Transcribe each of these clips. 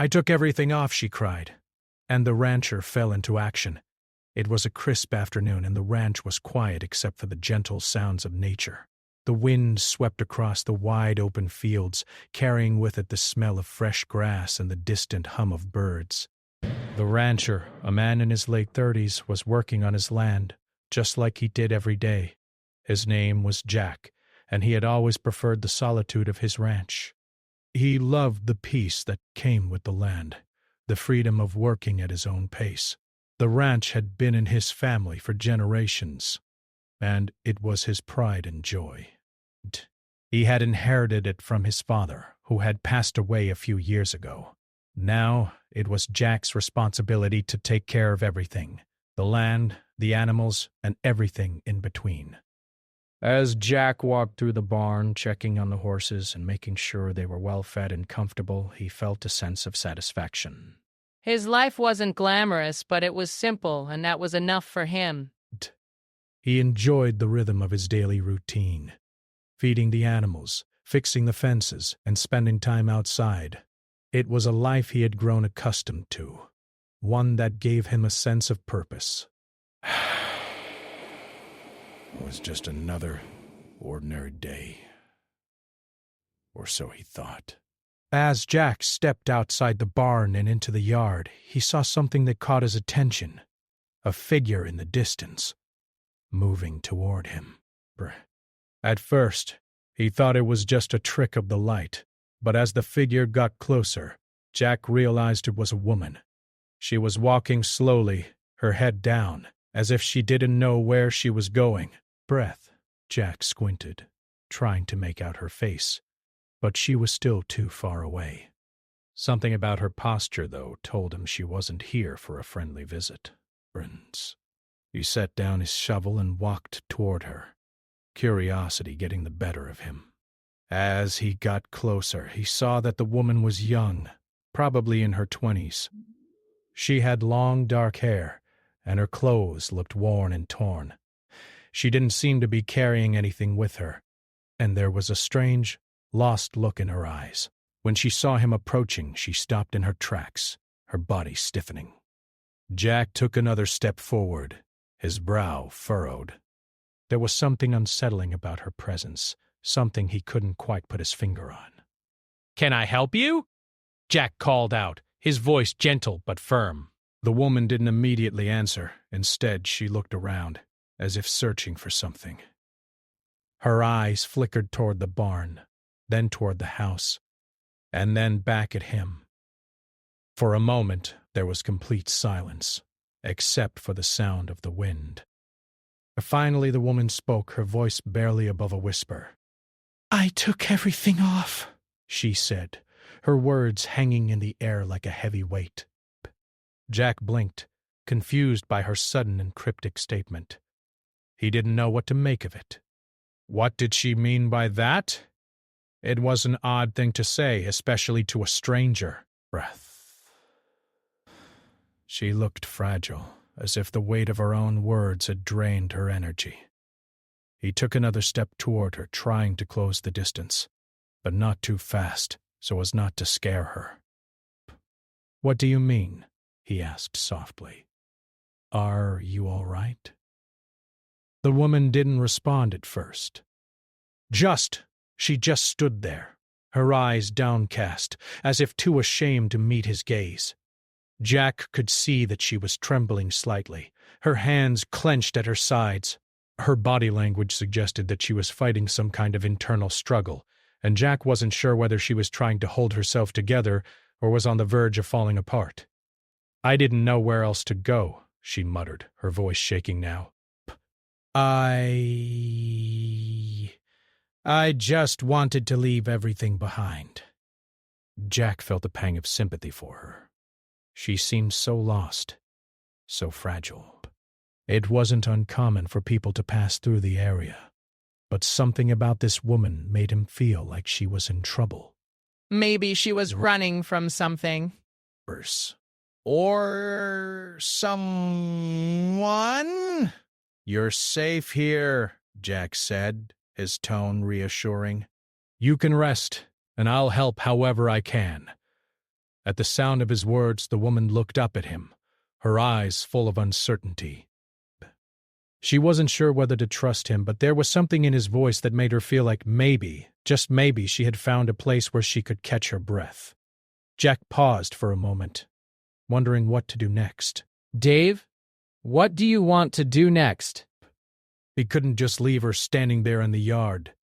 I took everything off, she cried, and the rancher fell into action. It was a crisp afternoon, and the ranch was quiet except for the gentle sounds of nature. The wind swept across the wide open fields, carrying with it the smell of fresh grass and the distant hum of birds. The rancher, a man in his late 30s, was working on his land, just like he did every day. His name was Jack, and he had always preferred the solitude of his ranch. He loved the peace that came with the land, the freedom of working at his own pace. The ranch had been in his family for generations, and it was his pride and joy. He had inherited it from his father, who had passed away a few years ago. Now it was Jack's responsibility to take care of everything, the land, the animals, and everything in between. As Jack walked through the barn, checking on the horses and making sure they were well fed and comfortable, he felt a sense of satisfaction. His life wasn't glamorous, but it was simple, and that was enough for him. He enjoyed the rhythm of his daily routine, feeding the animals, fixing the fences, and spending time outside. It was a life he had grown accustomed to, one that gave him a sense of purpose. It was just another ordinary day. Or so he thought. As Jack stepped outside the barn and into the yard, he saw something that caught his attention. A figure in the distance, moving toward him. At first, he thought it was just a trick of the light, but as the figure got closer, Jack realized it was a woman. She was walking slowly, her head down, as if she didn't know where she was going. Jack squinted, trying to make out her face, but she was still too far away. Something about her posture, though, told him she wasn't here for a friendly visit. He set down his shovel and walked toward her, curiosity getting the better of him. As he got closer, he saw that the woman was young, probably in her 20s. She had long dark hair, and her clothes looked worn and torn. She didn't seem to be carrying anything with her, and there was a strange, lost look in her eyes. When she saw him approaching, she stopped in her tracks, her body stiffening. Jack took another step forward, his brow furrowed. There was something unsettling about her presence, something he couldn't quite put his finger on. "Can I help you?" Jack called out, his voice gentle but firm. The woman didn't immediately answer. Instead, she looked around, as if searching for something. Her eyes flickered toward the barn, then toward the house, and then back at him. For a moment, there was complete silence, except for the sound of the wind. Finally, the woman spoke, her voice barely above a whisper. "I took everything off," she said, her words hanging in the air like a heavy weight. Jack blinked, confused by her sudden and cryptic statement. He didn't know what to make of it. What did she mean by that? It was an odd thing to say, especially to a stranger. She looked fragile, as if the weight of her own words had drained her energy. He took another step toward her, trying to close the distance, but not too fast, so as not to scare her. "What do you mean?" he asked softly. "Are you all right?" The woman didn't respond at first. She just stood there, her eyes downcast, as if too ashamed to meet his gaze. Jack could see that she was trembling slightly, her hands clenched at her sides. Her body language suggested that she was fighting some kind of internal struggle, and Jack wasn't sure whether she was trying to hold herself together or was on the verge of falling apart. "I didn't know where else to go," she muttered, her voice shaking now. I just wanted to leave everything behind." Jack felt a pang of sympathy for her. She seemed so lost, so fragile. It wasn't uncommon for people to pass through the area, but something about this woman made him feel like she was in trouble. Maybe she was running from something. Or someone? "You're safe here," Jack said, his tone reassuring. "You can rest, and I'll help however I can. At the sound of his words, the woman looked up at him, her eyes full of uncertainty. She wasn't sure whether to trust him, but there was something in his voice that made her feel like maybe, just maybe, she had found a place where she could catch her breath. Jack paused for a moment, wondering what to do next. Dave, what do you want to do next? He couldn't just leave her standing there in the yard.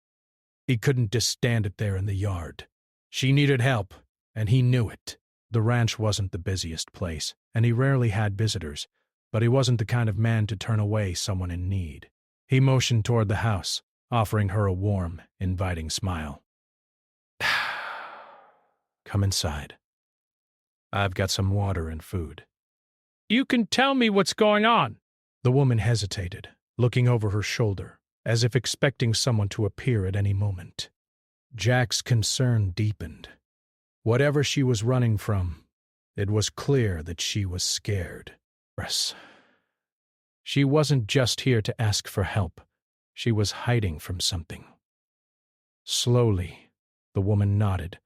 He couldn't just stand it there in the yard. She needed help, and he knew it. The ranch wasn't the busiest place, and he rarely had visitors, but he wasn't the kind of man to turn away someone in need. He motioned toward the house, offering her a warm, inviting smile. Come inside. I've got some water and food. You can tell me what's going on. The woman hesitated, looking over her shoulder, as if expecting someone to appear at any moment. Jack's concern deepened. Whatever she was running from, it was clear that she was scared. She wasn't just here to ask for help. She was hiding from something. Slowly, the woman nodded,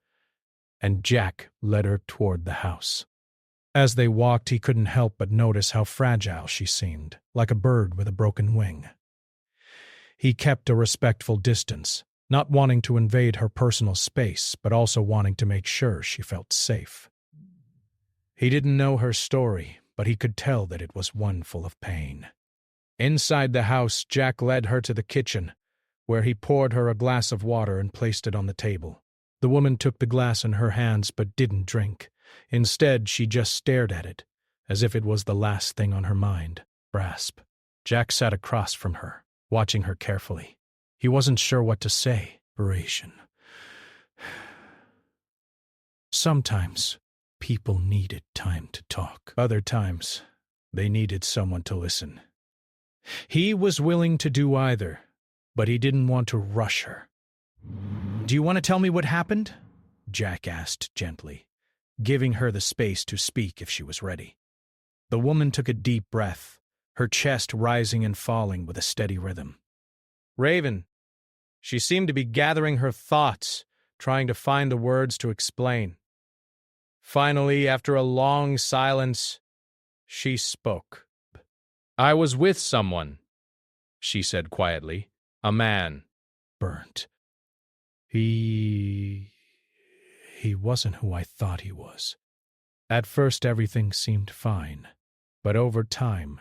and Jack led her toward the house. As they walked, he couldn't help but notice how fragile she seemed, like a bird with a broken wing. He kept a respectful distance, not wanting to invade her personal space, but also wanting to make sure she felt safe. He didn't know her story, but he could tell that it was one full of pain. Inside the house, Jack led her to the kitchen, where he poured her a glass of water and placed it on the table. The woman took the glass in her hands but didn't drink. Instead, she just stared at it, as if it was the last thing on her mind. Grasp. Jack sat across from her, watching her carefully. He wasn't sure what to say. Narration. Sometimes, people needed time to talk. Other times, they needed someone to listen. He was willing to do either, but he didn't want to rush her. Do you want to tell me what happened? Jack asked gently, giving her the space to speak if she was ready. The woman took a deep breath, her chest rising and falling with a steady rhythm. Raven. She seemed to be gathering her thoughts, trying to find the words to explain. Finally, after a long silence, she spoke. I was with someone, she said quietly. A man. Burnt. He wasn't who I thought he was. At first, everything seemed fine, but over time,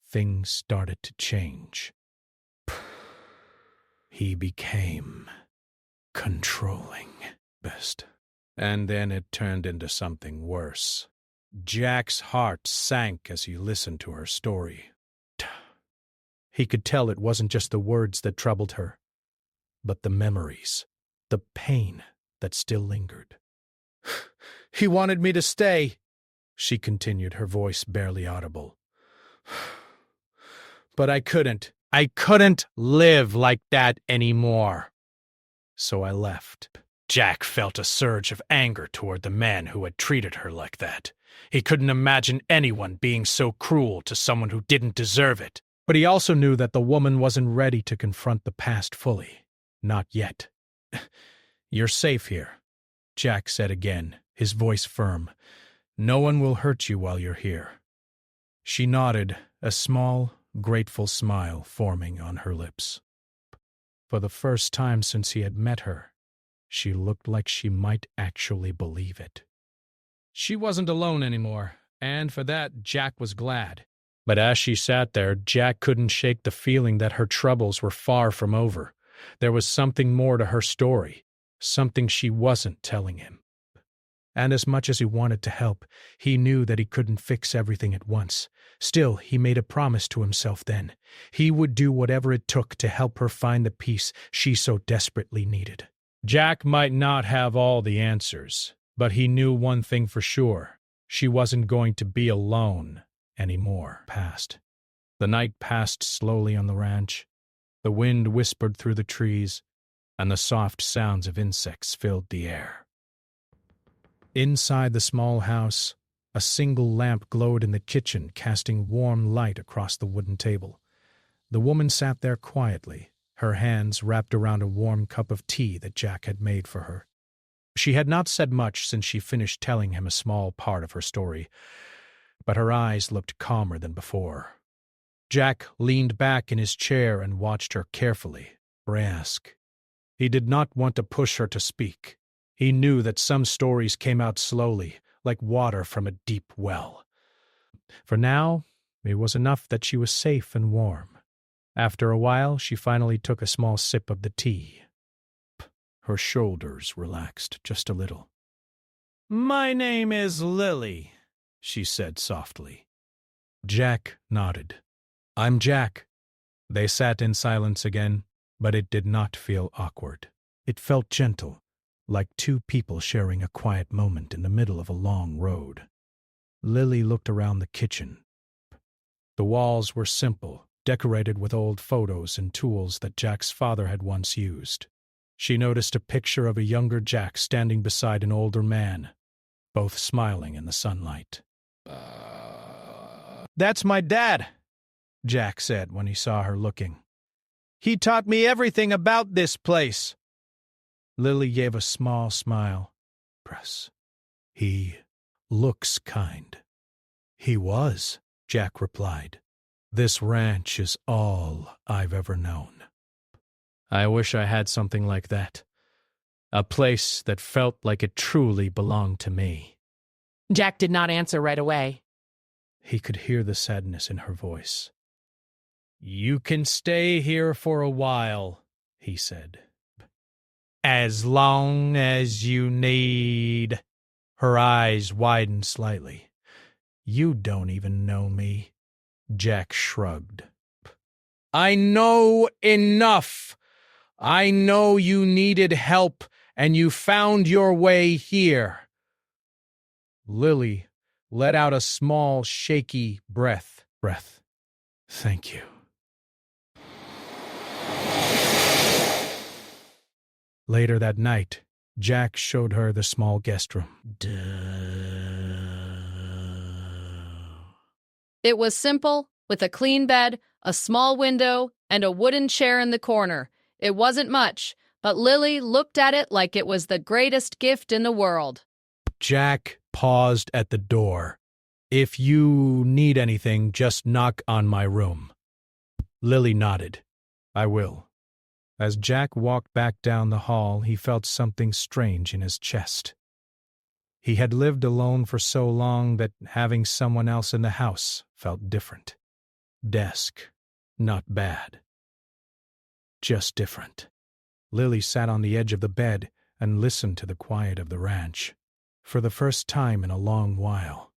things started to change. He became controlling. Best. And then it turned into something worse. Jack's heart sank as he listened to her story. He could tell it wasn't just the words that troubled her, but the memories, the pain that still lingered. He wanted me to stay, she continued, her voice barely audible. But I couldn't. I couldn't live like that anymore. So I left. Jack felt a surge of anger toward the man who had treated her like that. He couldn't imagine anyone being so cruel to someone who didn't deserve it. But he also knew that the woman wasn't ready to confront the past fully. Not yet. You're safe here, Jack said again, his voice firm. No one will hurt you while you're here. She nodded, a small, grateful smile forming on her lips. For the first time since he had met her, she looked like she might actually believe it. She wasn't alone anymore, and for that Jack was glad. But as she sat there, Jack couldn't shake the feeling that her troubles were far from over. There was something more to her story, something she wasn't telling him. And as much as he wanted to help, he knew that he couldn't fix everything at once. Still, he made a promise to himself then. He would do whatever it took to help her find the peace she so desperately needed. Jack might not have all the answers, but he knew one thing for sure. She wasn't going to be alone anymore. The night passed slowly on the ranch. The wind whispered through the trees, and the soft sounds of insects filled the air. Inside the small house, a single lamp glowed in the kitchen, casting warm light across the wooden table. The woman sat there quietly, her hands wrapped around a warm cup of tea that Jack had made for her. She had not said much since she finished telling him a small part of her story, but her eyes looked calmer than before. Jack leaned back in his chair and watched her carefully, her ask. He did not want to push her to speak. He knew that some stories came out slowly, like water from a deep well. For now, it was enough that she was safe and warm. After a while, she finally took a small sip of the tea. Her shoulders relaxed just a little. "My name is Lily," she said softly. Jack nodded. "I'm Jack." They sat in silence again, but it did not feel awkward. It felt gentle, like two people sharing a quiet moment in the middle of a long road. Lily looked around the kitchen. The walls were simple, decorated with old photos and tools that Jack's father had once used. She noticed a picture of a younger Jack standing beside an older man, both smiling in the sunlight. "That's my dad," Jack said when he saw her looking. "He taught me everything about this place." Lily gave a small smile. "He looks kind." "He was," Jack replied. "This ranch is all I've ever known. I wish I had something like that. A place that felt like it truly belonged to me." Jack did not answer right away. He could hear the sadness in her voice. "You can stay here for a while," he said. "As long as you need." Her eyes widened slightly. "You don't even know me." Jack shrugged. "I know enough. I know you needed help, and you found your way here." Lily let out a small, shaky breath. "Thank you." Later that night, Jack showed her the small guest room. It was simple, with a clean bed, a small window, and a wooden chair in the corner. It wasn't much, but Lily looked at it like it was the greatest gift in the world. Jack paused at the door. "If you need anything, just knock on my room." Lily nodded. "I will." As Jack walked back down the hall, he felt something strange in his chest. He had lived alone for so long that having someone else in the house felt different. Desk, not bad. Just different. Lily sat on the edge of the bed and listened to the quiet of the ranch. For the first time in a long while,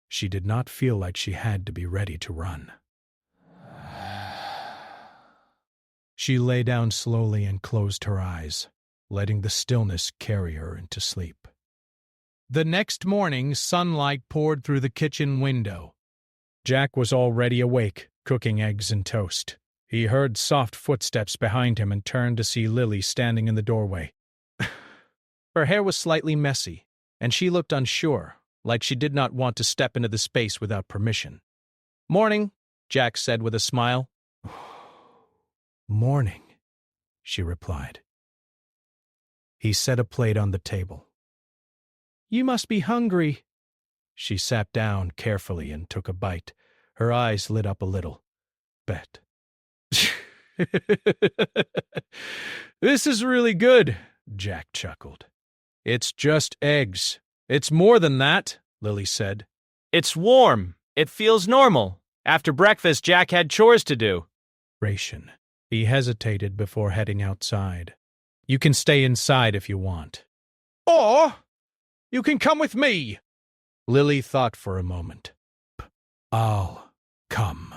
she did not feel like she had to be ready to run. She lay down slowly and closed her eyes, letting the stillness carry her into sleep. The next morning, sunlight poured through the kitchen window. Jack was already awake, cooking eggs and toast. He heard soft footsteps behind him and turned to see Lily standing in the doorway. Her hair was slightly messy, and she looked unsure, like she did not want to step into the space without permission. "Morning," Jack said with a smile. "Morning," she replied. He set a plate on the table. "You must be hungry." She sat down carefully and took a bite. Her eyes lit up a little. "Bet." "This is really good," Jack chuckled. "It's just eggs." "It's more than that," Lily said. "It's warm. It feels normal. After breakfast, Jack had chores to do." Ration. He hesitated before heading outside. "You can stay inside if you want." "Or you can come with me." Lily thought for a moment. "I'll come."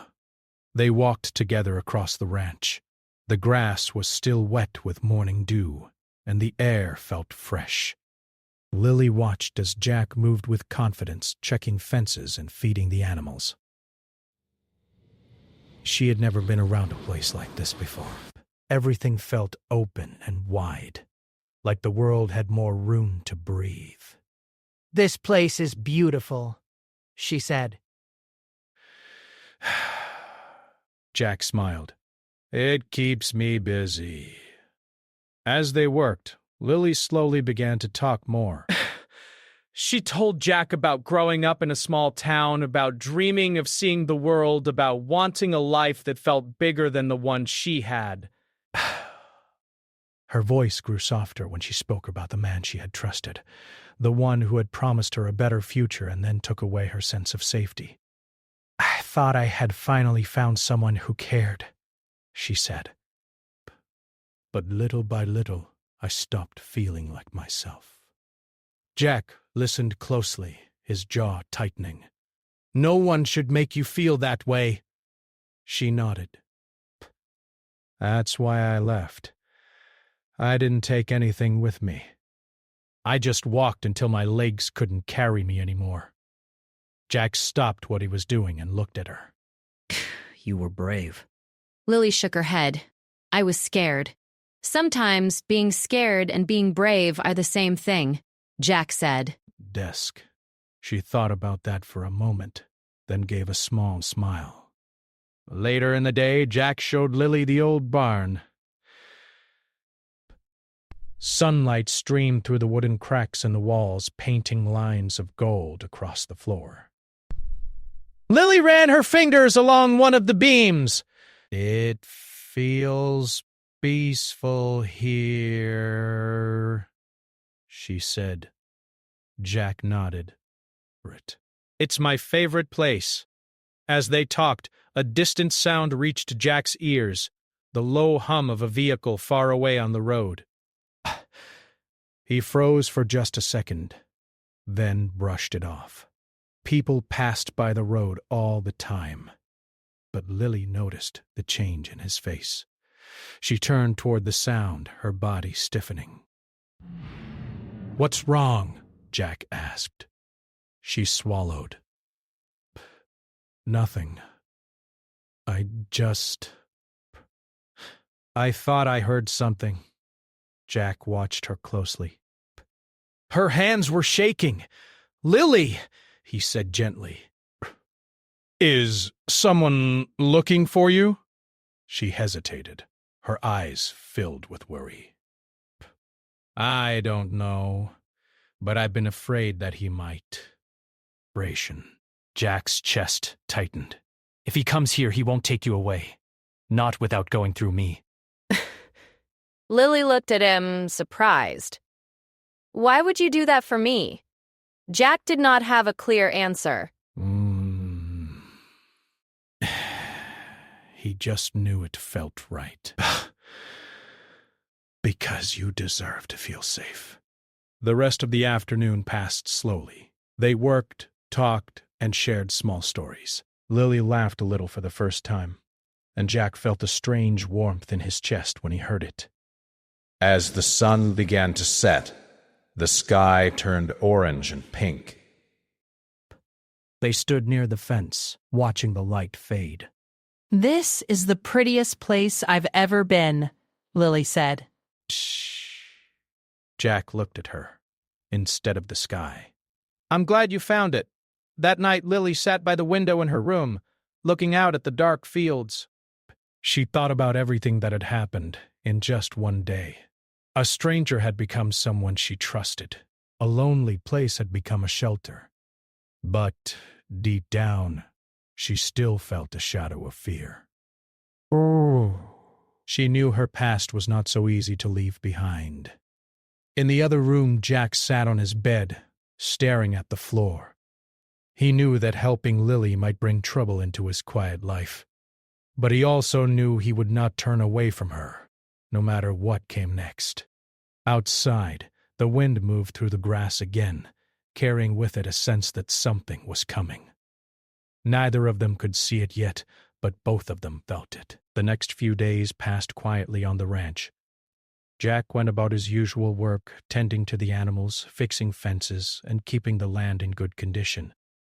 They walked together across the ranch. The grass was still wet with morning dew, and the air felt fresh. Lily watched as Jack moved with confidence, checking fences and feeding the animals. She had never been around a place like this before. Everything felt open and wide, like the world had more room to breathe. "This place is beautiful," she said. Jack smiled. "It keeps me busy." As they worked, Lily slowly began to talk more. She told Jack about growing up in a small town, about dreaming of seeing the world, about wanting a life that felt bigger than the one she had. Her voice grew softer when she spoke about the man she had trusted, the one who had promised her a better future and then took away her sense of safety. I thought I had finally found someone who cared, she said. But little by little, I stopped feeling like myself. Jack listened closely, his jaw tightening. No one should make you feel that way. She nodded. That's why I left. I didn't take anything with me. I just walked until my legs couldn't carry me anymore. Jack stopped what he was doing and looked at her. You were brave. Lily shook her head. I was scared. Sometimes being scared and being brave are the same thing, Jack said. Desk. She thought about that for a moment, then gave a small smile. Later in the day, Jack showed Lily the old barn. Sunlight streamed through the wooden cracks in the walls, painting lines of gold across the floor. Lily ran her fingers along one of the beams. It feels peaceful here, she said. Jack nodded. It's my favorite place. As they talked, a distant sound reached Jack's ears, the low hum of a vehicle far away on the road. He froze for just a second, then brushed it off. People passed by the road all the time, but Lily noticed the change in his face. She turned toward the sound, her body stiffening. "What's wrong?" Jack asked. She swallowed. "Nothing. I thought I heard something." Jack watched her closely. Her hands were shaking. "Lily," he said gently. "Is someone looking for you?" She hesitated, her eyes filled with worry. "I don't know, but I've been afraid that he might." Ration. Jack's chest tightened. "If he comes here, he won't take you away. Not without going through me." Lily looked at him, surprised. Why would you do that for me? Jack did not have a clear answer. He just knew it felt right. Because you deserve to feel safe. The rest of the afternoon passed slowly. They worked, talked, and shared small stories. Lily laughed a little for the first time, and Jack felt a strange warmth in his chest when he heard it. As the sun began to set, the sky turned orange and pink. They stood near the fence, watching the light fade. "This is the prettiest place I've ever been," Lily said. Shh. Jack looked at her, instead of the sky. "I'm glad you found it. That night Lily sat by the window in her room, looking out at the dark fields." She thought about everything that had happened in just one day. A stranger had become someone she trusted. A lonely place had become a shelter. But, deep down, she still felt a shadow of fear. She knew her past was not so easy to leave behind. In the other room, Jack sat on his bed, staring at the floor. He knew that helping Lily might bring trouble into his quiet life. But he also knew he would not turn away from her, no matter what came next. Outside, the wind moved through the grass again, carrying with it a sense that something was coming. Neither of them could see it yet, but both of them felt it. The next few days passed quietly on the ranch. Jack went about his usual work, tending to the animals, fixing fences, and keeping the land in good condition.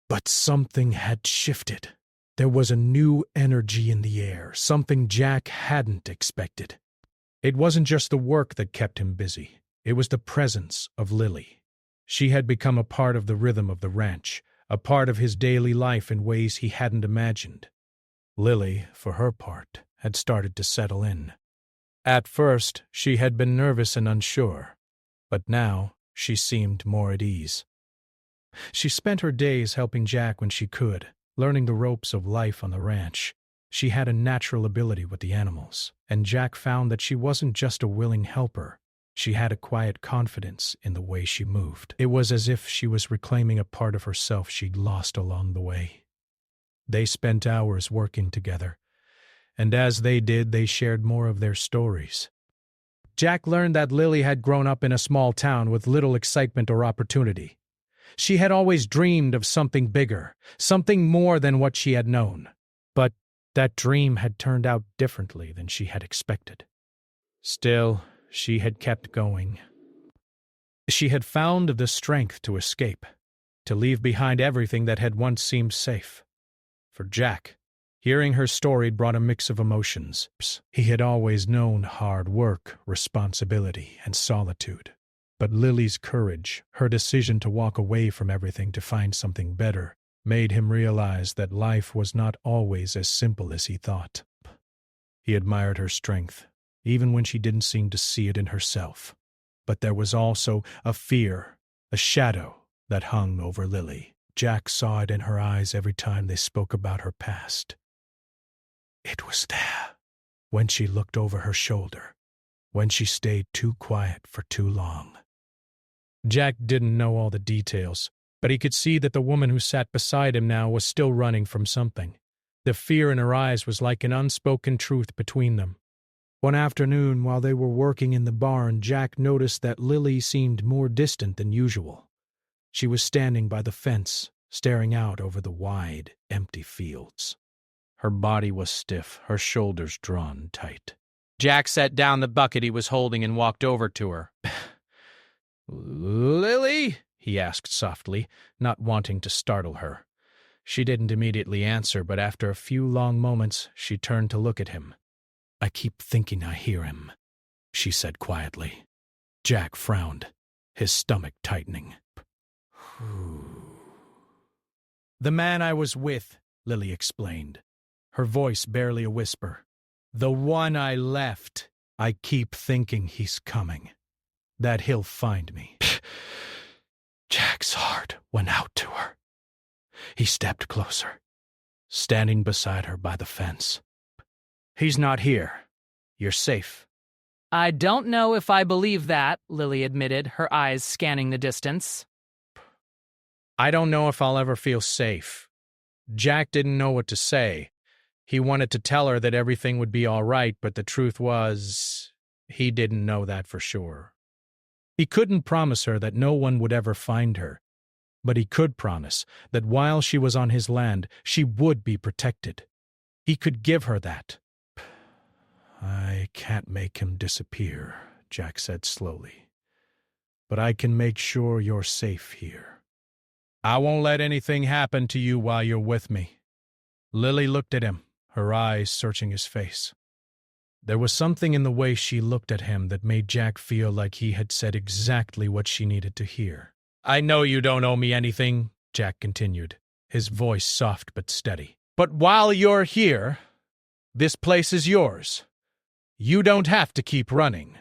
But something had shifted. There was a new energy in the air, something Jack hadn't expected. It wasn't just the work that kept him busy. It was the presence of Lily. She had become a part of the rhythm of the ranch, a part of his daily life in ways he hadn't imagined. Lily, for her part, had started to settle in. At first, she had been nervous and unsure. But now she seemed more at ease. She spent her days helping Jack when she could, learning the ropes of life on the ranch. She had a natural ability with the animals, and Jack found that she wasn't just a willing helper. She had a quiet confidence in the way she moved. It was as if she was reclaiming a part of herself she'd lost along the way. They spent hours working together, and as they did, they shared more of their stories. Jack learned that Lily had grown up in a small town with little excitement or opportunity. She had always dreamed of something bigger, something more than what she had known. But that dream had turned out differently than she had expected. Still, she had kept going. She had found the strength to escape, to leave behind everything that had once seemed safe. For Jack, hearing her story brought a mix of emotions. He had always known hard work, responsibility, and solitude. But Lily's courage, her decision to walk away from everything to find something better, made him realize that life was not always as simple as he thought. He admired her strength, even when she didn't seem to see it in herself. But there was also a fear, a shadow that hung over Lily. Jack saw it in her eyes every time they spoke about her past. It was there, when she looked over her shoulder, when she stayed too quiet for too long. Jack didn't know all the details, but he could see that the woman who sat beside him now was still running from something. The fear in her eyes was like an unspoken truth between them. One afternoon, while they were working in the barn, Jack noticed that Lily seemed more distant than usual. She was standing by the fence, staring out over the wide, empty fields. Her body was stiff, her shoulders drawn tight. Jack set down the bucket he was holding and walked over to her. "Lily?" he asked softly, not wanting to startle her. She didn't immediately answer, but after a few long moments, she turned to look at him. "I keep thinking I hear him," she said quietly. Jack frowned, his stomach tightening. "The man I was with," Lily explained, her voice barely a whisper. "The one I left. I keep thinking he's coming, that he'll find me." Jack's heart went out to her. He stepped closer, standing beside her by the fence. "He's not here. You're safe." I don't know if I believe that, Lily admitted, her eyes scanning the distance. "I don't know if I'll ever feel safe." Jack didn't know what to say. He wanted to tell her that everything would be all right, but the truth was, he didn't know that for sure. He couldn't promise her that no one would ever find her, but he could promise that while she was on his land, she would be protected. He could give her that. "I can't make him disappear," Jack said slowly, "but I can make sure you're safe here. I won't let anything happen to you while you're with me." Lily looked at him, her eyes searching his face. There was something in the way she looked at him that made Jack feel like he had said exactly what she needed to hear. "I know you don't owe me anything," Jack continued, his voice soft but steady. "But while you're here, this place is yours. You don't have to keep running."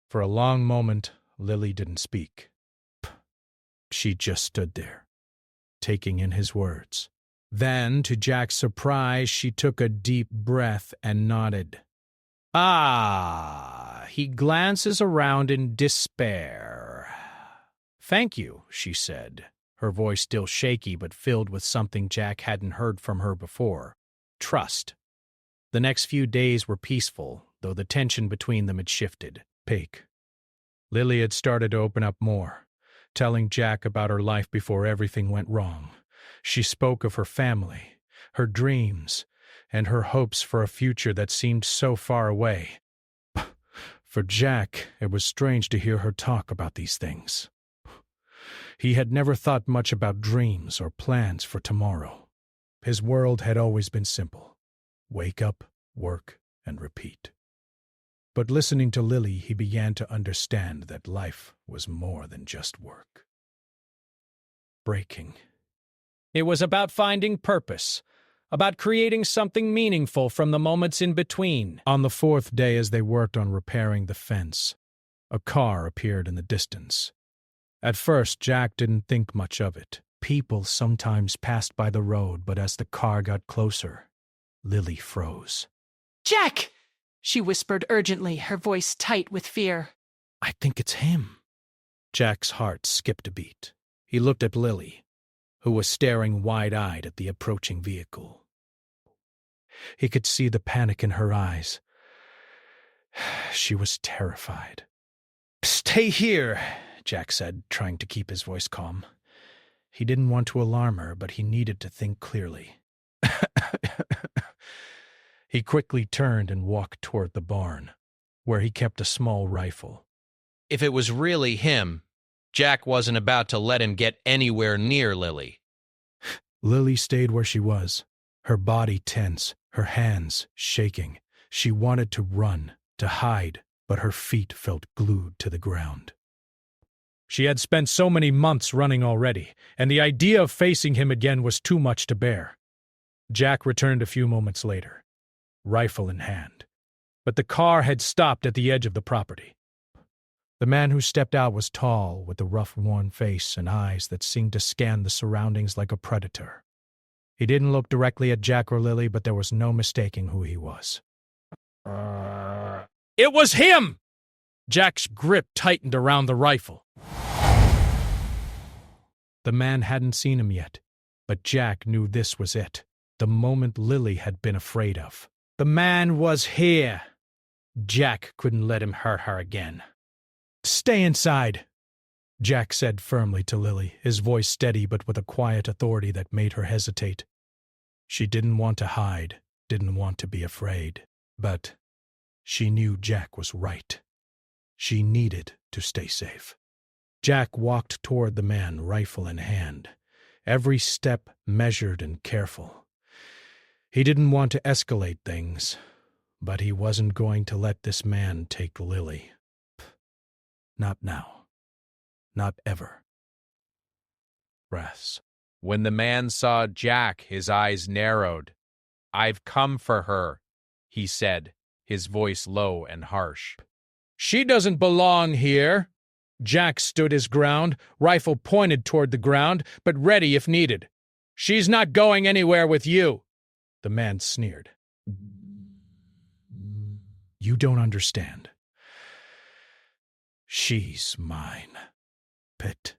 For a long moment, Lily didn't speak. She just stood there, taking in his words. Then, to Jack's surprise, she took a deep breath and nodded. "Ah," he glances around in despair. "Thank you," she said, her voice still shaky but filled with something Jack hadn't heard from her before. Trust. The next few days were peaceful, though the tension between them had shifted. Lily had started to open up more, telling Jack about her life before everything went wrong. She spoke of her family, her dreams, and her hopes for a future that seemed so far away. For Jack, it was strange to hear her talk about these things. He had never thought much about dreams or plans for tomorrow. His world had always been simple. Wake up, work, and repeat. But listening to Lily, he began to understand that life was more than just work. Breaking. It was about finding purpose, about creating something meaningful from the moments in between. On the fourth day, as they worked on repairing the fence, A car appeared in the distance. At first, Jack didn't think much of it. People sometimes passed by the road, but as the car got closer, Lily froze. Jack! She whispered urgently, her voice tight with fear. I think it's him. Jack's heart skipped a beat. He looked at Lily, who was staring wide-eyed at the approaching vehicle. He could see the panic in her eyes. She was terrified. Stay here, Jack said, trying to keep his voice calm. He didn't want to alarm her, but he needed to think clearly. He quickly turned and walked toward the barn, where he kept a small rifle. If it was really him, Jack wasn't about to let him get anywhere near Lily. Lily stayed where she was, her body tense, her hands shaking. She wanted to run, to hide, but her feet felt glued to the ground. She had spent so many months running already, and the idea of facing him again was too much to bear. Jack returned a few moments later, rifle in hand, but the car had stopped at the edge of the property. The man who stepped out was tall, with a rough, worn face and eyes that seemed to scan the surroundings like a predator. He didn't look directly at Jack or Lily, but there was no mistaking who he was. It was him! Jack's grip tightened around the rifle. The man hadn't seen him yet, but Jack knew this was it, the moment Lily had been afraid of. The man was here. Jack couldn't let him hurt her again. Stay inside, Jack said firmly to Lily, his voice steady but with a quiet authority that made her hesitate. She didn't want to hide, didn't want to be afraid, but she knew Jack was right. She needed to stay safe. Jack walked toward the man, rifle in hand, every step measured and careful. He didn't want to escalate things, but he wasn't going to let this man take Lily. Not now. Not ever. Breaths. When the man saw Jack, his eyes narrowed. "I've come for her," he said, his voice low and harsh. She doesn't belong here. Jack stood his ground, rifle pointed toward the ground, but ready if needed. She's not going anywhere with you. The man sneered. You don't understand. She's mine. Pet.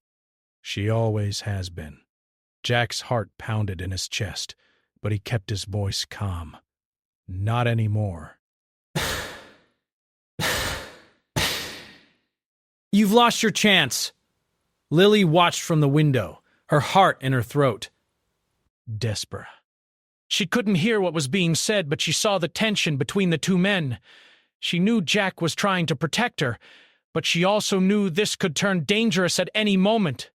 She always has been. Jack's heart pounded in his chest, but he kept his voice calm. Not anymore. You've lost your chance. Lily watched from the window, her heart in her throat. Desperate. She couldn't hear what was being said, but she saw the tension between the two men. She knew Jack was trying to protect her, but she also knew this could turn dangerous at any moment.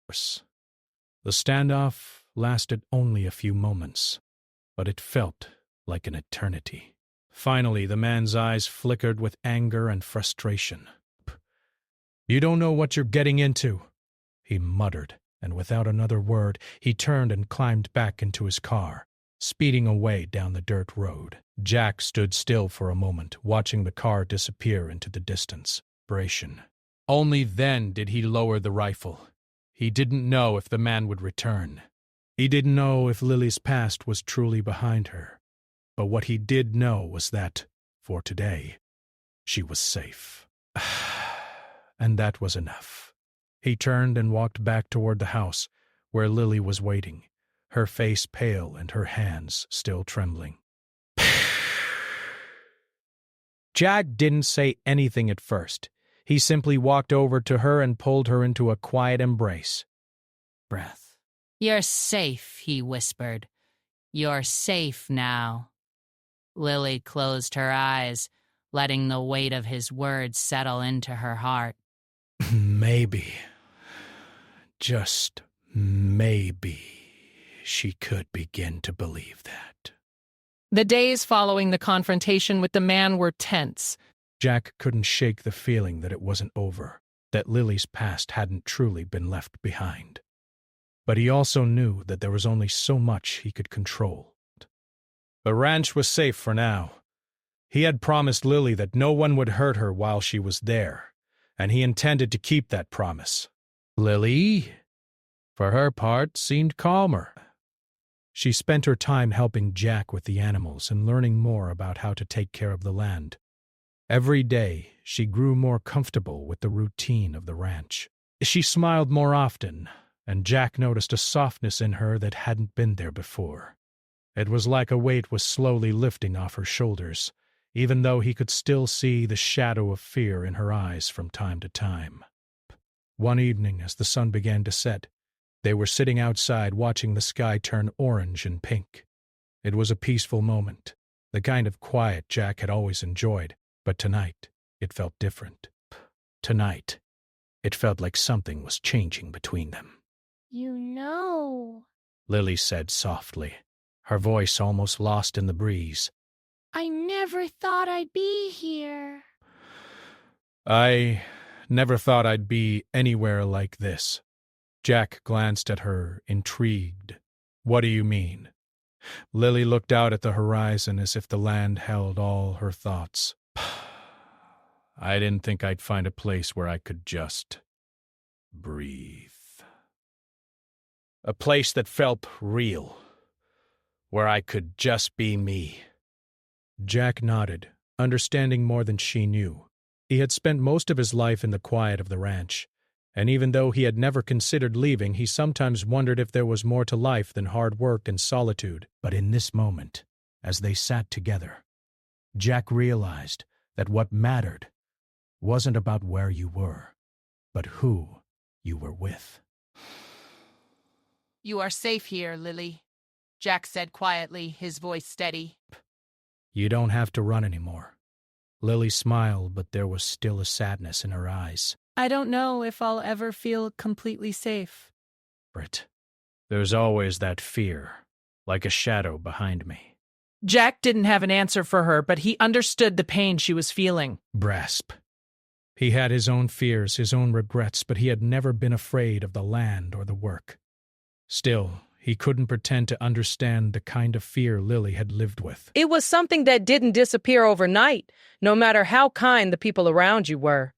The standoff lasted only a few moments, but it felt like an eternity. Finally, the man's eyes flickered with anger and frustration. You don't know what you're getting into, he muttered, and without another word, he turned and climbed back into his car, speeding away down the dirt road. Jack stood still for a moment, watching the car disappear into the distance. Only then did he lower the rifle. He didn't know if the man would return. He didn't know if Lily's past was truly behind her. But what he did know was that, for today, she was safe. And that was enough. He turned and walked back toward the house, where Lily was waiting, her face pale and her hands still trembling. Jack didn't say anything at first. He simply walked over to her and pulled her into a quiet embrace. Breath. You're safe, he whispered. You're safe now. Lily closed her eyes, letting the weight of his words settle into her heart. Maybe, just maybe, she could begin to believe that. The days following the confrontation with the man were tense. Jack couldn't shake the feeling that it wasn't over, that Lily's past hadn't truly been left behind. But he also knew that there was only so much he could control. The ranch was safe for now. He had promised Lily that no one would hurt her while she was there, and he intended to keep that promise. Lily, for her part, seemed calmer. She spent her time helping Jack with the animals and learning more about how to take care of the land. Every day, she grew more comfortable with the routine of the ranch. She smiled more often, and Jack noticed a softness in her that hadn't been there before. It was like a weight was slowly lifting off her shoulders, even though he could still see the shadow of fear in her eyes from time to time. One evening, as the sun began to set, they were sitting outside watching the sky turn orange and pink. It was a peaceful moment, the kind of quiet Jack had always enjoyed, but tonight it felt different. Tonight, it felt like something was changing between them. You know, Lily said softly, her voice almost lost in the breeze. I never thought I'd be here. I never thought I'd be anywhere like this. Jack glanced at her, intrigued. What do you mean? Lily looked out at the horizon as if the land held all her thoughts. I didn't think I'd find a place where I could just breathe. A place that felt real, where I could just be me. Jack nodded, understanding more than she knew. He had spent most of his life in the quiet of the ranch, and even though he had never considered leaving, he sometimes wondered if there was more to life than hard work and solitude. But in this moment, as they sat together, Jack realized that what mattered wasn't about where you were, but who you were with. You are safe here, Lily, Jack said quietly, his voice steady. You don't have to run anymore. Lily smiled, but there was still a sadness in her eyes. I don't know if I'll ever feel completely safe. Britt, there's always that fear, like a shadow behind me. Jack didn't have an answer for her, but he understood the pain she was feeling. Brasp. He had his own fears, his own regrets, but he had never been afraid of the land or the work. Still, he couldn't pretend to understand the kind of fear Lily had lived with. It was something that didn't disappear overnight, no matter how kind the people around you were.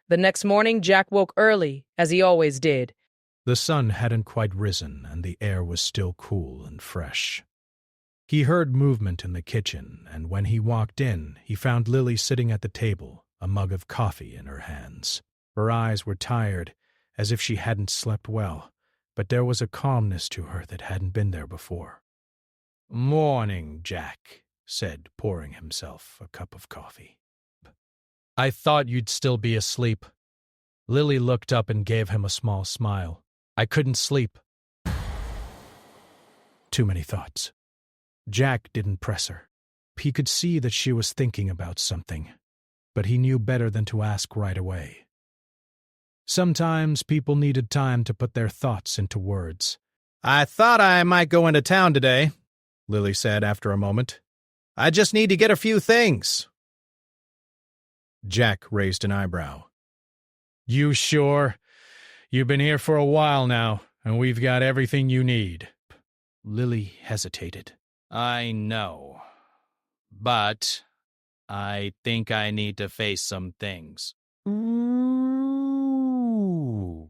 The next morning, Jack woke early, as he always did. The sun hadn't quite risen, and the air was still cool and fresh. He heard movement in the kitchen, and when he walked in, he found Lily sitting at the table, a mug of coffee in her hands. Her eyes were tired, as if she hadn't slept well, but there was a calmness to her that hadn't been there before. "Morning, Jack," said, pouring himself a cup of coffee. "I thought you'd still be asleep." Lily looked up and gave him a small smile. "I couldn't sleep." Too many thoughts. Jack didn't press her. He could see that she was thinking about something, but he knew better than to ask right away. Sometimes people needed time to put their thoughts into words. "I thought I might go into town today," Lily said after a moment. "I just need to get a few things." Jack raised an eyebrow. "You sure? You've been here for a while now, and we've got everything you need." Lily hesitated. "I know, but I think I need to face some things." "Ooh.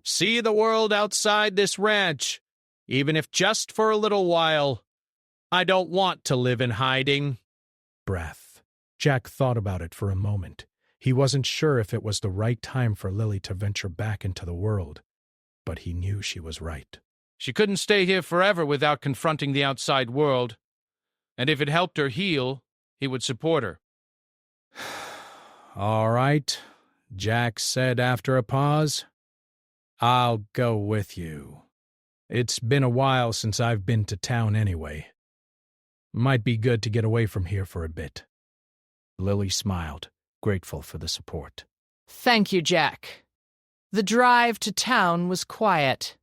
See the world outside this ranch, even if just for a little while. I don't want to live in hiding." Breath. Jack thought about it for a moment. He wasn't sure if it was the right time for Lily to venture back into the world, but he knew she was right. She couldn't stay here forever without confronting the outside world, and if it helped her heal, he would support her. "All right," Jack said after a pause. "I'll go with you. It's been a while since I've been to town anyway. Might be good to get away from here for a bit." Lily smiled, grateful for the support. Thank you, Jack. The drive to town was quiet.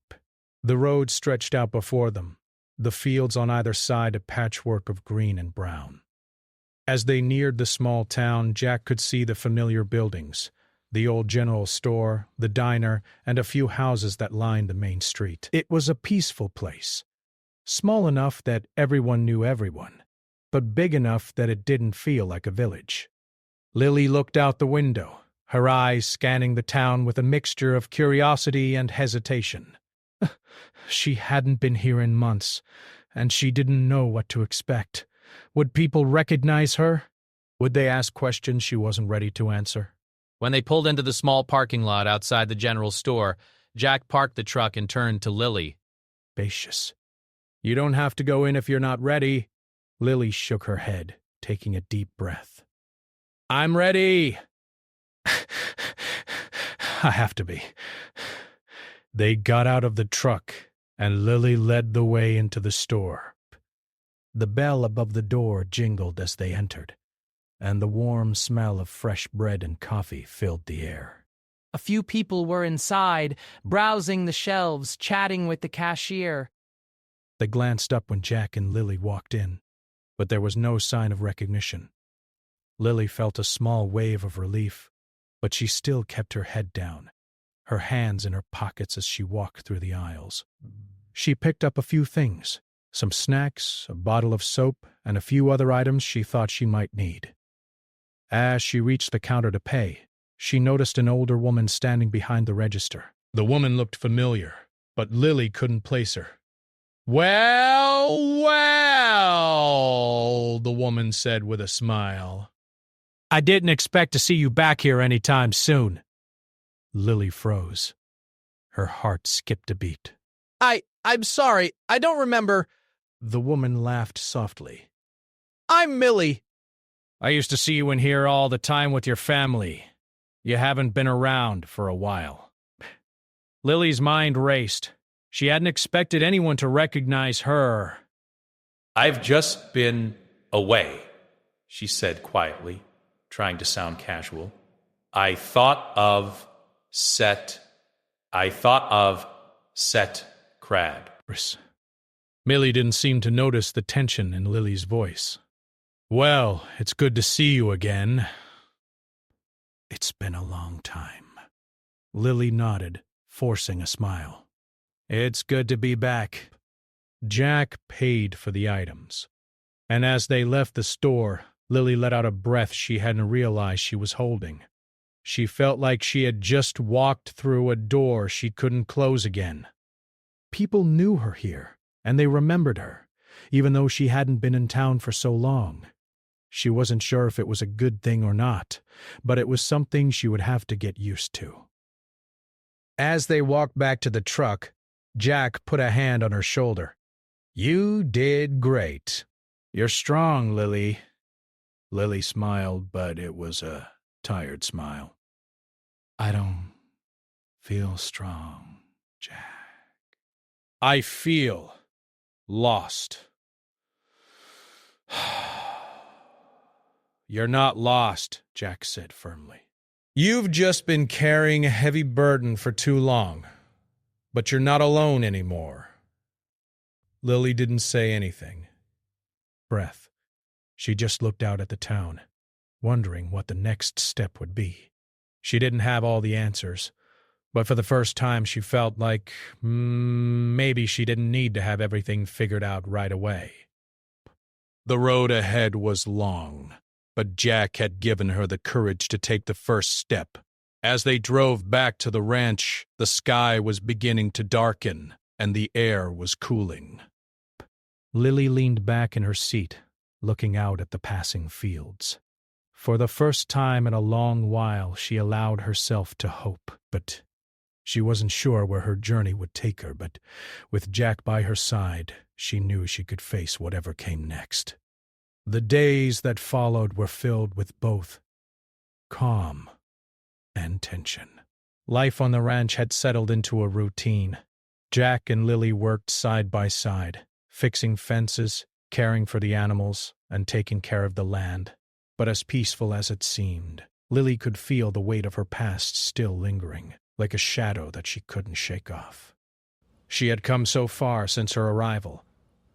The road stretched out before them, the fields on either side a patchwork of green and brown. As they neared the small town, Jack could see the familiar buildings, the old general store, the diner, and a few houses that lined the main street. It was a peaceful place, small enough that everyone knew everyone, but big enough that it didn't feel like a village. Lily looked out the window, her eyes scanning the town with a mixture of curiosity and hesitation. She hadn't been here in months, and she didn't know what to expect. Would people recognize her? Would they ask questions she wasn't ready to answer? When they pulled into the small parking lot outside the general store, Jack parked the truck and turned to Lily. Spacious. You don't have to go in if you're not ready. Lily shook her head, taking a deep breath. I'm ready. I have to be. They got out of the truck, and Lily led the way into the store. The bell above the door jingled as they entered, and the warm smell of fresh bread and coffee filled the air. A few people were inside, browsing the shelves, chatting with the cashier. They glanced up when Jack and Lily walked in, but there was no sign of recognition. Lily felt a small wave of relief, but she still kept her head down, her hands in her pockets as she walked through the aisles. She picked up a few things, some snacks, a bottle of soap, and a few other items she thought she might need. As she reached the counter to pay, she noticed an older woman standing behind the register. The woman looked familiar, but Lily couldn't place her. Well, well, the woman said with a smile. I didn't expect to see you back here any time soon. Lily froze. Her heart skipped a beat. I'm sorry, I don't remember. The woman laughed softly. I'm Millie. I used to see you in here all the time with your family. You haven't been around for a while. Lily's mind raced. She hadn't expected anyone to recognize her. I've just been away, she said quietly, trying to sound casual. I thought of set crab. Millie didn't seem to notice the tension in Lily's voice. Well, it's good to see you again. It's been a long time. Lily nodded, forcing a smile. It's good to be back. Jack paid for the items, and as they left the store, Lily let out a breath she hadn't realized she was holding. She felt like she had just walked through a door she couldn't close again. People knew her here, and they remembered her, even though she hadn't been in town for so long. She wasn't sure if it was a good thing or not, but it was something she would have to get used to. As they walked back to the truck, Jack put a hand on her shoulder. You did great. You're strong, Lily. Lily smiled, but it was a tired smile. I don't feel strong, Jack. I feel lost. You're not lost, Jack said firmly. You've just been carrying a heavy burden for too long, but you're not alone anymore. Lily didn't say anything. Breath. She just looked out at the town, wondering what the next step would be. She didn't have all the answers, but for the first time she felt like maybe she didn't need to have everything figured out right away. The road ahead was long, but Jack had given her the courage to take the first step. As they drove back to the ranch, the sky was beginning to darken, and the air was cooling. Lily leaned back in her seat, looking out at the passing fields. For the first time in a long while, she allowed herself to hope, but she wasn't sure where her journey would take her, but with Jack by her side, she knew she could face whatever came next. The days that followed were filled with both calm and tension. Life on the ranch had settled into a routine. Jack and Lily worked side by side, fixing fences, caring for the animals, and taking care of the land. But as peaceful as it seemed, Lily could feel the weight of her past still lingering, like a shadow that she couldn't shake off. She had come so far since her arrival,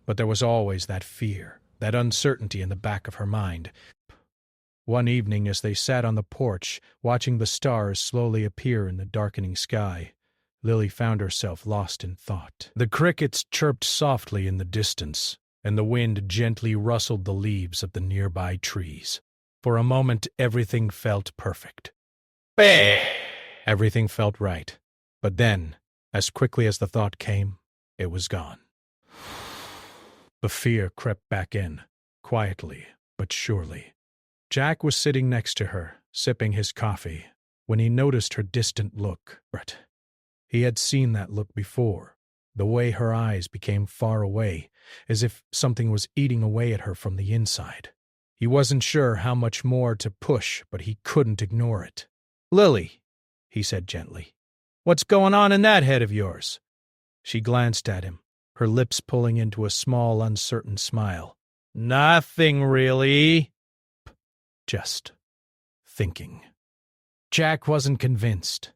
but there was always that fear, that uncertainty in the back of her mind. One evening, as they sat on the porch, watching the stars slowly appear in the darkening sky, Lily found herself lost in thought. The crickets chirped softly in the distance, and the wind gently rustled the leaves of the nearby trees. For a moment, everything felt perfect. Bah! Everything felt right. But then, as quickly as the thought came, it was gone. The fear crept back in, quietly but surely. Jack was sitting next to her, sipping his coffee, when he noticed her distant look. He had seen that look before, the way her eyes became far away, as if something was eating away at her from the inside. He wasn't sure how much more to push, but he couldn't ignore it. "Lily," he said gently, "what's going on in that head of yours?" She glanced at him, her lips pulling into a small, uncertain smile. "Nothing, really. Just thinking." Jack wasn't convinced,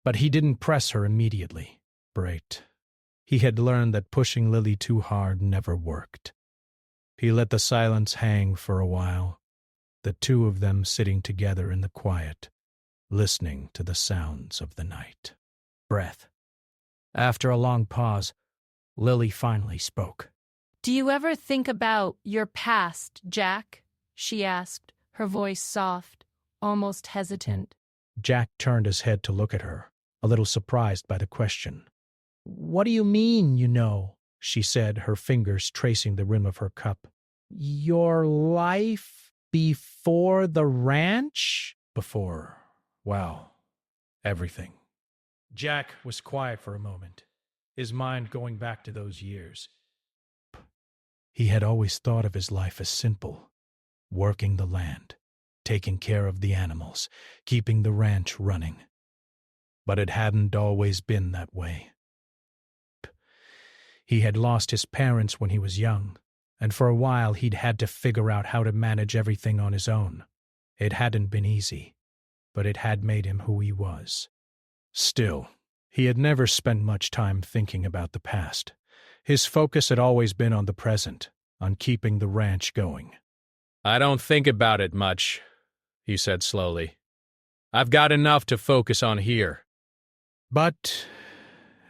but he didn't press her immediately. Right. He had learned that pushing Lily too hard never worked. He let the silence hang for a while, the two of them sitting together in the quiet, listening to the sounds of the night. Breath. After a long pause, Lily finally spoke. "Do you ever think about your past, Jack?" she asked, her voice soft, almost hesitant. Jack turned his head to look at her, a little surprised by the question. "What do you mean, you know?" she said, her fingers tracing the rim of her cup. "Your life before the ranch?" "Before, well, everything." Jack was quiet for a moment, his mind going back to those years. He had always thought of his life as simple, working the land, taking care of the animals, keeping the ranch running. But it hadn't always been that way. He had lost his parents when he was young, and for a while he'd had to figure out how to manage everything on his own. It hadn't been easy, but it had made him who he was. Still, he had never spent much time thinking about the past. His focus had always been on the present, on keeping the ranch going. "I don't think about it much," he said slowly. "I've got enough to focus on here." But,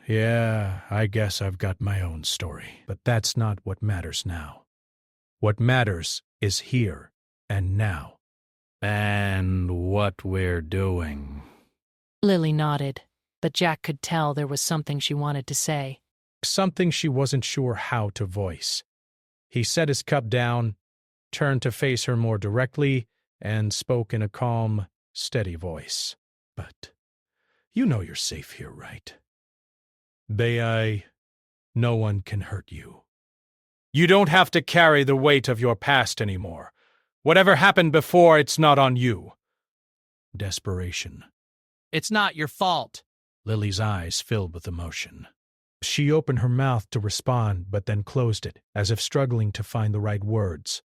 yeah, I guess I've got my own story. But that's not what matters now. What matters is here and now. And what we're doing. Lily nodded, but Jack could tell there was something she wanted to say. Something she wasn't sure how to voice. He set his cup down, turned to face her more directly, and spoke in a calm, steady voice. "But you know you're safe here, right? No one can hurt you. You don't have to carry the weight of your past anymore. Whatever happened before, it's not on you." Desperation. "It's not your fault." Lily's eyes filled with emotion. She opened her mouth to respond, but then closed it, as if struggling to find the right words.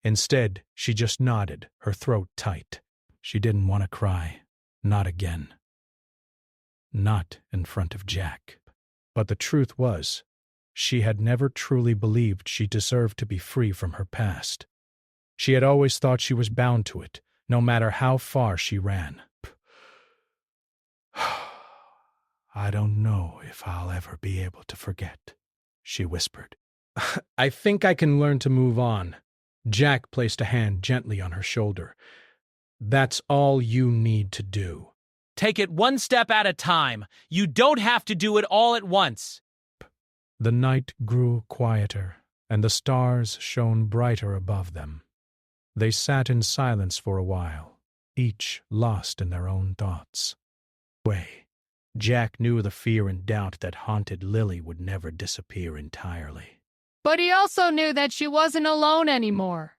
Instead, she just nodded, her throat tight. She didn't want to cry. Not again. Not in front of Jack. But the truth was, she had never truly believed she deserved to be free from her past. She had always thought she was bound to it, no matter how far she ran. "I don't know if I'll ever be able to forget," she whispered. "I think I can learn to move on." Jack placed a hand gently on her shoulder. "That's all you need to do." "Take it one step at a time. You don't have to do it all at once." The night grew quieter, and the stars shone brighter above them. They sat in silence for a while, each lost in their own thoughts. Jack knew the fear and doubt that haunted Lily would never disappear entirely. But he also knew that she wasn't alone anymore.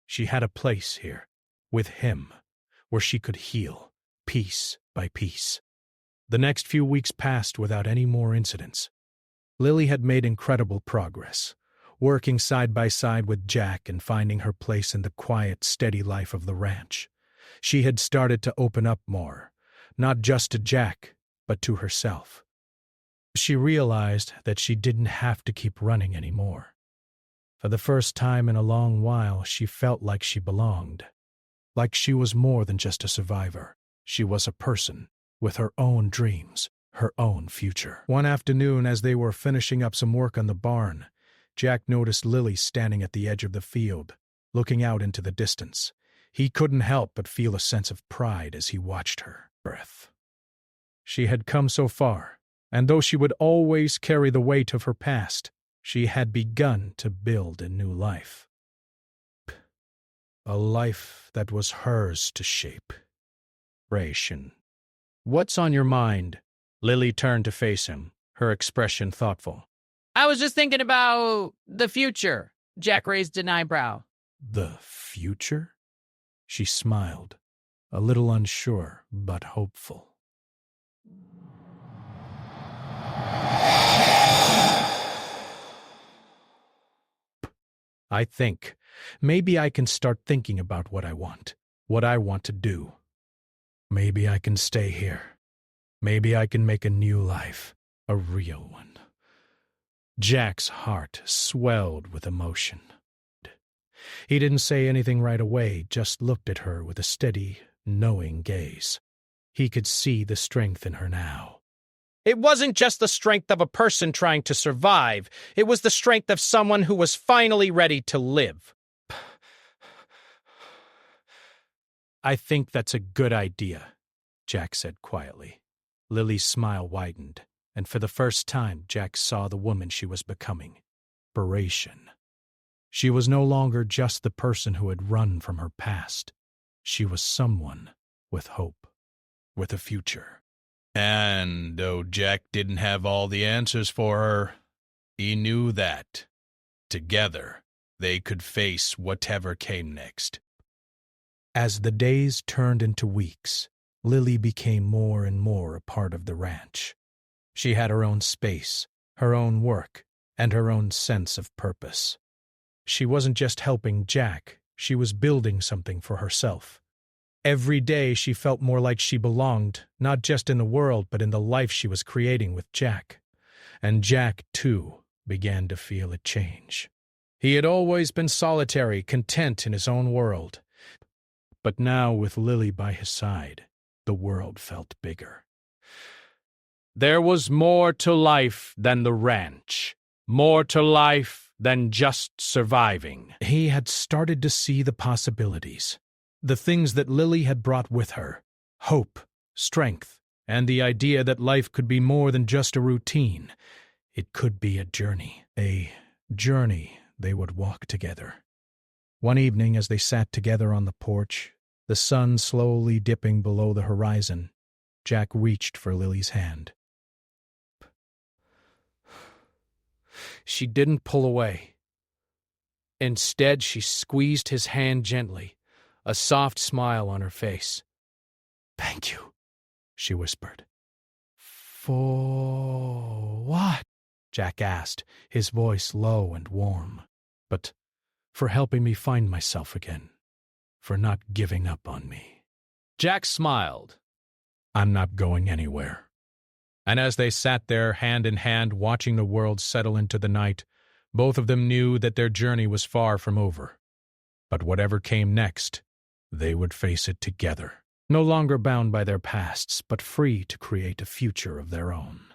She had a place here, with him, where she could heal, piece by piece. The next few weeks passed without any more incidents. Lily had made incredible progress, working side by side with Jack and finding her place in the quiet, steady life of the ranch. She had started to open up more, not just to Jack, but to herself. She realized that she didn't have to keep running anymore. For the first time in a long while, she felt like she belonged. Like she was more than just a survivor. She was a person, with her own dreams, her own future. One afternoon, as they were finishing up some work on the barn, Jack noticed Lily standing at the edge of the field, looking out into the distance. He couldn't help but feel a sense of pride as he watched her breath. She had come so far, and though she would always carry the weight of her past, she had begun to build a new life. A life that was hers to shape. Narration. What's on your mind? Lily turned to face him, her expression thoughtful. I was just thinking about the future. Jack raised an eyebrow. The future? She smiled, a little unsure but hopeful. I think maybe I can start thinking about what I want to do. Maybe I can stay here. Maybe I can make a new life, a real one. Jack's heart swelled with emotion. He didn't say anything right away, just looked at her with a steady, knowing gaze. He could see the strength in her now. It wasn't just the strength of a person trying to survive. It was the strength of someone who was finally ready to live. I think that's a good idea, Jack said quietly. Lily's smile widened, and for the first time Jack saw the woman she was becoming. Narration. She was no longer just the person who had run from her past. She was someone with hope, with a future. And though Jack didn't have all the answers for her, he knew that, together, they could face whatever came next. As the days turned into weeks, Lily became more and more a part of the ranch. She had her own space, her own work, and her own sense of purpose. She wasn't just helping Jack, she was building something for herself. Every day she felt more like she belonged, not just in the world, but in the life she was creating with Jack. And Jack, too, began to feel a change. He had always been solitary, content in his own world. But now, with Lily by his side, the world felt bigger. There was more to life than the ranch, more to life than just surviving. He had started to see the possibilities, the things that Lily had brought with her, hope, strength, and the idea that life could be more than just a routine. It could be a journey they would walk together. One evening, as they sat together on the porch, the sun slowly dipping below the horizon, Jack reached for Lily's hand. She didn't pull away. Instead, she squeezed his hand gently, a soft smile on her face. "Thank you," she whispered. "For what?" Jack asked, his voice low and warm. "But for helping me find myself again. For not giving up on me." Jack smiled. "I'm not going anywhere." And as they sat there hand in hand watching the world settle into the night, both of them knew that their journey was far from over. But whatever came next, they would face it together, no longer bound by their pasts, but free to create a future of their own.